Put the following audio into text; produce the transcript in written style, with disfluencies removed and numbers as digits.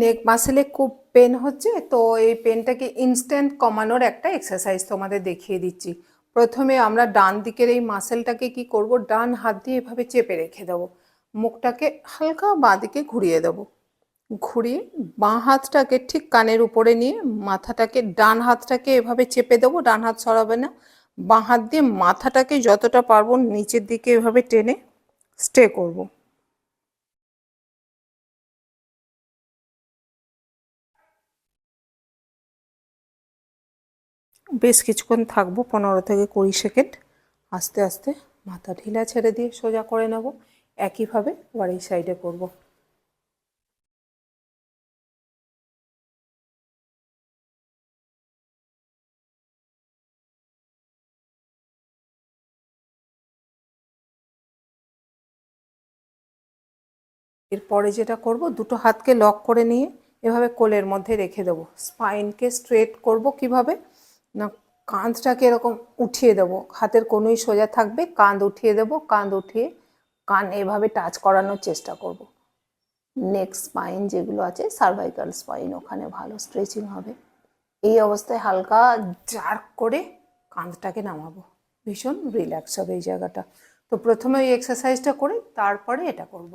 নেক মাসেলে খুব পেন হচ্ছে, তো এই পেনটাকে ইনস্ট্যান্ট কমানোর একটা এক্সারসাইজ তোমাদের দেখিয়ে দিচ্ছি। প্রথমে আমরা ডান দিকের এই মাসেলটাকে কি করব, ডান হাত দিয়ে এভাবে চেপে রেখে দেবো। মুখটাকে হালকা বাঁ দিকে ঘুরিয়ে দেবো। ঘুরিয়ে বাঁ হাতটাকে ঠিক কানের উপরে নিয়ে মাথাটাকে, ডান হাতটাকে এভাবে চেপে দেবো, ডান হাত সরাবে না। বাঁ হাত দিয়ে মাথাটাকে যতটা পারবো নিচের দিকে এভাবে টেনে স্টে করব। বেশ কিছুক্ষণ থাকবো, 15 থেকে 20 সেকেন্ড। আস্তে আস্তে মাথা ঢিলা ছেড়ে দিয়ে সোজা করে নেব। একইভাবে আবার এই সাইডে করব। এরপরে যেটা করব, দুটো হাতকে লক করে নিয়ে এভাবে কোলের মধ্যে রেখে দেবো। স্পাইনকে স্ট্রেট করব কিভাবে না, কাঁধটাকে এরকম উঠিয়ে দেবো, হাতের কোনোই সোজা থাকবে, কাঁধ উঠিয়ে দেবো, কাঁধ উঠিয়ে কান এভাবে টাচ করানোর চেষ্টা করব। নেক স্পাইন যেগুলো আছে, সার্ভাইকাল স্পাইন, ওখানে ভালো স্ট্রেচিং হবে। এই অবস্থায় হালকা জার্ক করে কাঁধটাকে নামাবো, ভীষণ রিল্যাক্স হবে এই জায়গাটা। তো প্রথমে এই এক্সারসাইজটা করে তারপরে এটা করব।